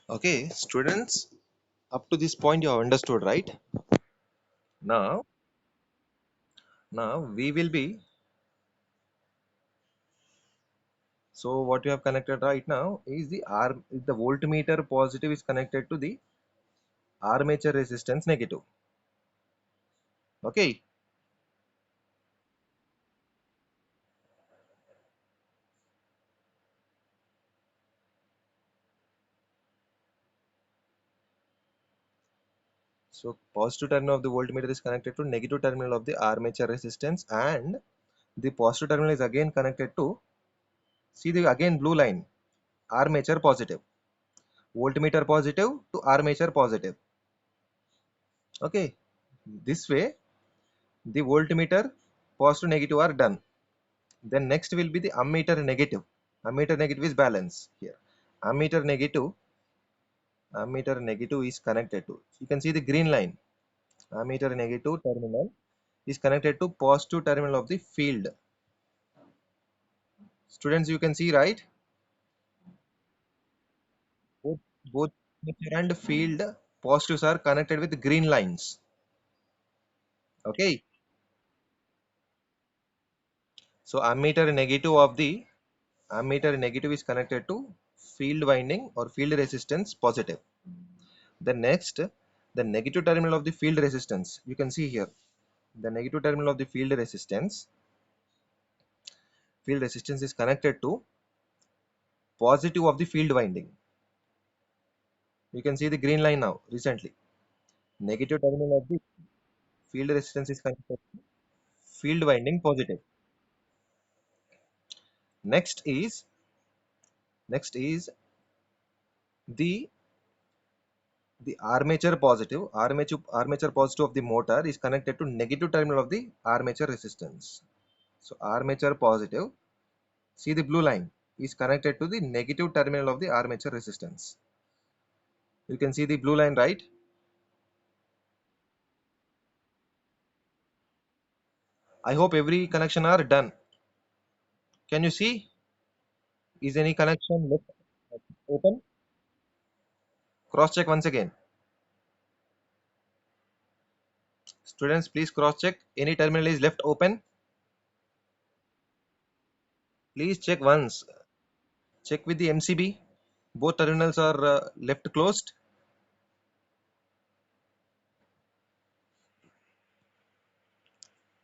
Okay, students, up to this point you have understood, right? Now, now we will be. So what you have connected right now is the voltmeter positive is connected to the armature resistance negative. Okay. So positive terminal of the voltmeter is connected to negative terminal of the armature resistance, and the positive terminal is again connected to, see the again blue line, armature positive, voltmeter positive to armature positive. Okay. This way the voltmeter positive negative are done. Then next will be the ammeter negative. Ammeter negative is balance here. Ammeter negative, ammeter negative is connected to. You can see the green line. Ammeter negative terminal is connected to positive terminal of the field. Students, you can see, right? Both, both ammeter and field positives are connected with green lines. Okay. So ammeter negative is connected to field winding or field resistance positive. The next, the negative terminal of the field resistance, you can see here, the negative terminal of the field resistance is connected to positive of the field winding. You can see the green line now recently. Negative terminal of the field resistance is connected to field winding positive. Next is next is the armature positive of the motor is connected to negative terminal of the armature resistance. So armature positive, see the blue line, is connected to the negative terminal of the armature resistance. You can see the blue line, right? I hope every connection are done. Can you see? Is any connection left open? Cross check once again. Students, please cross check. Any terminal is left open? Please check once. Check with the MCB. Both terminals are left closed.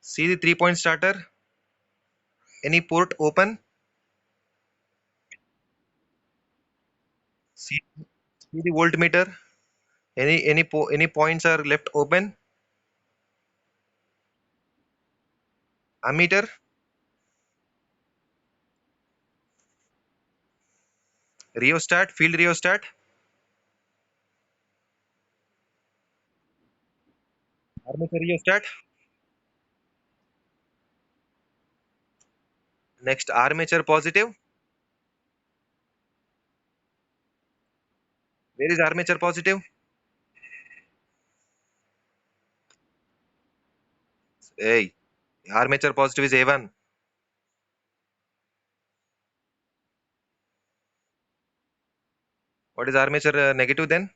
See the 3-point starter. Any port open? See the voltmeter. Any points are left open? Ammeter, rheostat, field rheostat, armature rheostat. Next, armature positive. Where is armature positive? Hey, armature positive is A1. What is armature negative then?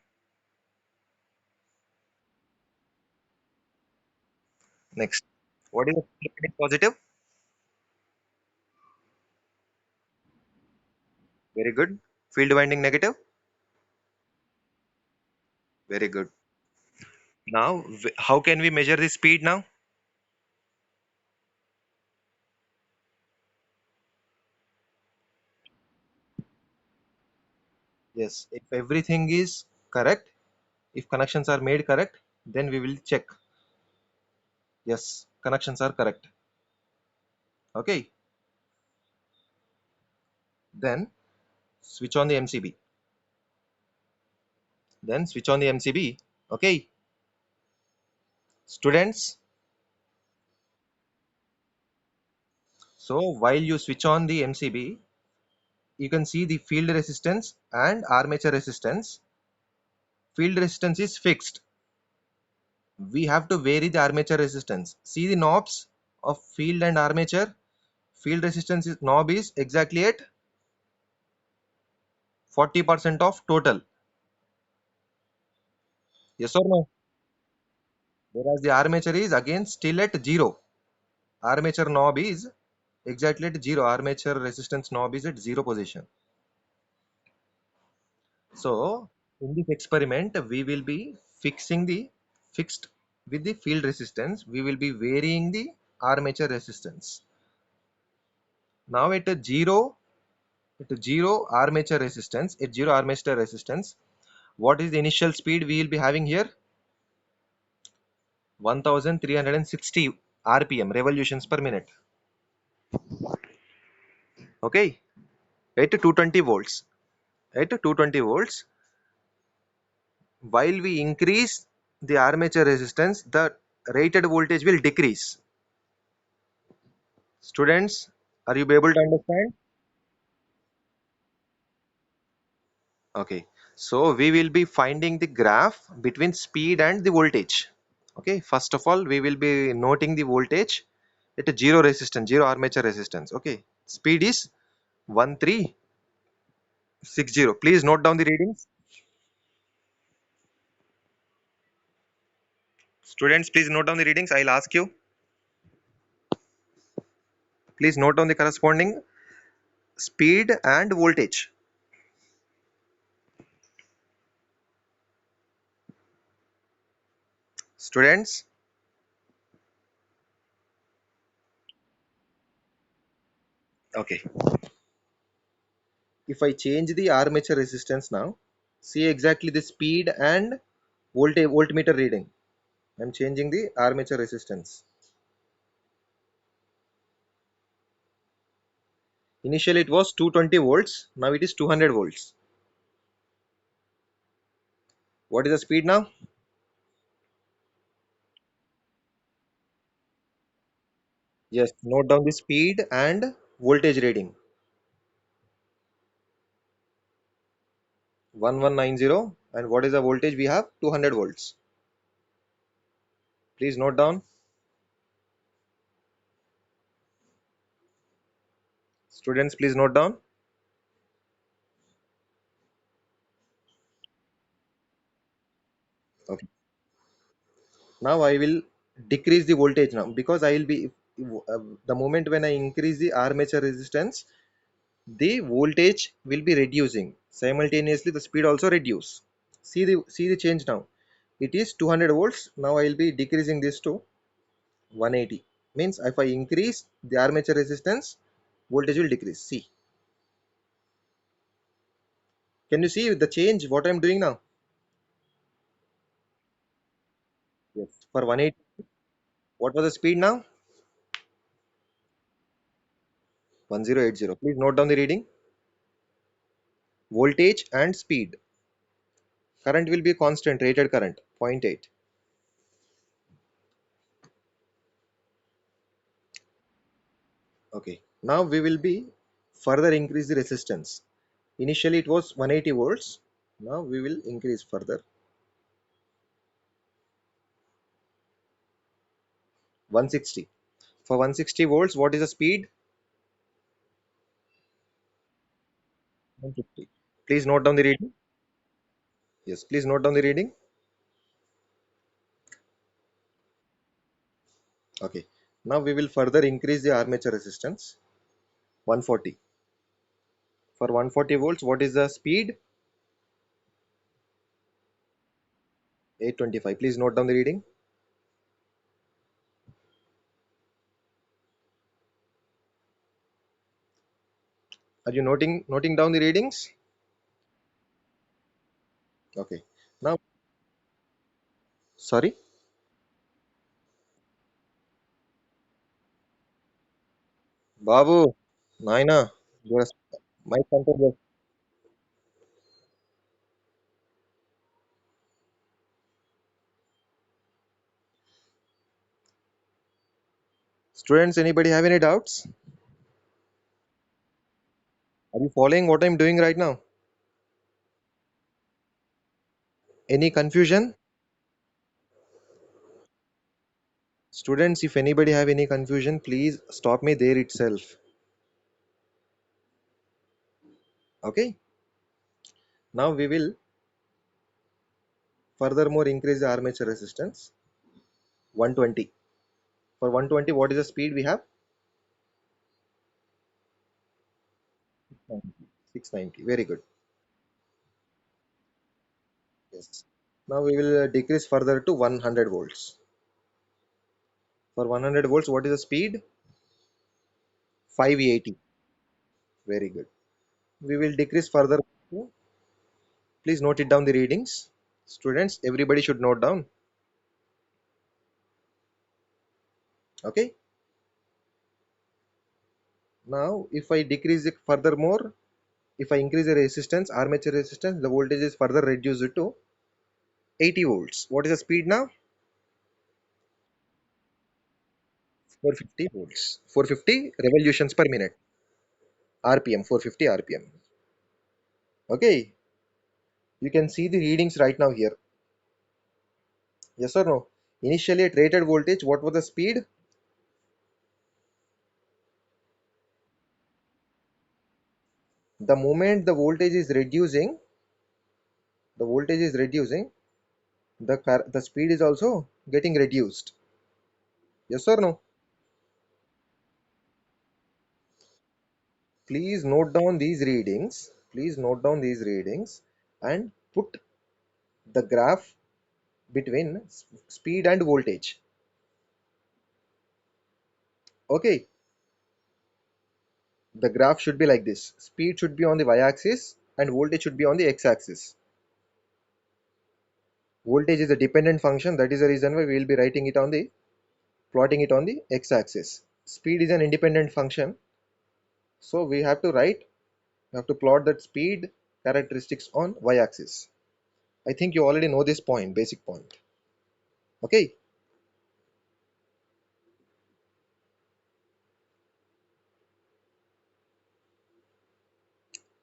Next, what is positive? Very good. Field winding negative. Very good. Now, how can we measure the speed now? Yes, if everything is correct, if connections are made correct, then we will check. Yes, connections are correct. Okay, then switch on the MCB. Then switch on the MCB. Okay, students. So while you switch on the MCB, you can see the field resistance and armature resistance. Field resistance is fixed. We have to vary the armature resistance. See the knobs of field and armature. Field resistance knob is exactly at 40% of total. Yes or no? Whereas the armature is again still at zero. Armature knob is exactly at zero. Armature resistance knob is at zero position. So in this experiment, we will be fixed with the field resistance. We will be varying the armature resistance. Now at zero armature resistance, what is the initial speed we will be having here? 1360 RPM, revolutions per minute. Okay, at 220 volts. At 220 volts, while we increase the armature resistance, the rated voltage will decrease. Students, are you able to understand? Okay, so we will be finding the graph between speed and the voltage. Okay, first of all, we will be noting the voltage at a zero resistance, zero armature resistance. Okay, speed is 1360. Please note down the readings. Students, please note down the readings. I'll ask you. Please note down the corresponding speed and voltage. Students, okay. If I change the armature resistance now, see exactly the speed and voltage voltmeter reading. I'm changing the armature resistance. Initially it was 220 volts, now it is 200 volts. What is the speed now? Yes, note down the speed and voltage reading. 1190, and what is the voltage we have? 200 volts. Please note down. Students, please note down. Okay. Now I will decrease the voltage now, because I will be the moment when I increase the armature resistance, the voltage will be reducing. Simultaneously, the speed also reduce. See the change now. It is 200 volts. Now I will be decreasing this to 180. Means if I increase the armature resistance, voltage will decrease. See, can you see the change? What I am doing now? Yes. For 180, what was the speed now? 1080. Please note down the reading. Voltage and speed. Current will be constant. Rated current 0.8. Okay. Now we will be further increase the resistance. Initially it was 180 volts. Now we will increase further. 160. For 160 volts, what is the speed? 150. Please note down the reading. Yes, please note down the reading. Okay. Now we will further increase the armature resistance. 140. For 140 volts, what is the speed? 825. Please note down the reading. Are you noting down the readings? Okay. Now, sorry, Babu, Naina, your mic control. Students, anybody have any doubts? Are you following what I'm doing right now? Any confusion? Students, if anybody have any confusion, please stop me there itself. Okay. Now we will furthermore increase the armature resistance 120. For 120, what is the speed we have? 690. Very good. Yes. Now we will decrease further to 100 volts. For 100 volts, what is the speed? 580. Very good. We will decrease further. Please note it down the readings. Students, everybody should note down. Okay. Now, if I decrease it furthermore, if I increase the resistance, armature resistance, the voltage is further reduced to 80 volts. What is the speed now? 450 volts. 450 revolutions per minute. RPM. 450 RPM. Okay. You can see the readings right now here. Yes or no? Initially at rated voltage, what was the speed? The moment the voltage is reducing, the speed is also getting reduced. Yes or no? Please note down these readings. Please note down these readings and put the graph between speed and voltage. Okay, the graph should be like this. Speed should be on the y-axis and voltage should be on the x-axis. Voltage is a dependent function. That is the reason why we will be writing it on the plotting it on the x-axis. Speed is an independent function, so we have to plot that speed characteristics on y-axis. I think you already know this point, basic point. Okay,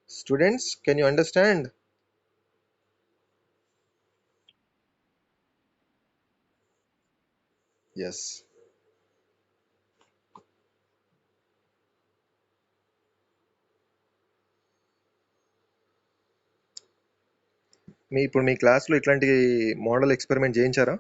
students, can you understand? Yes. ఇప్పుడు మీ క్లాస్లో ఇట్లాంటి model experiment చేయించారా?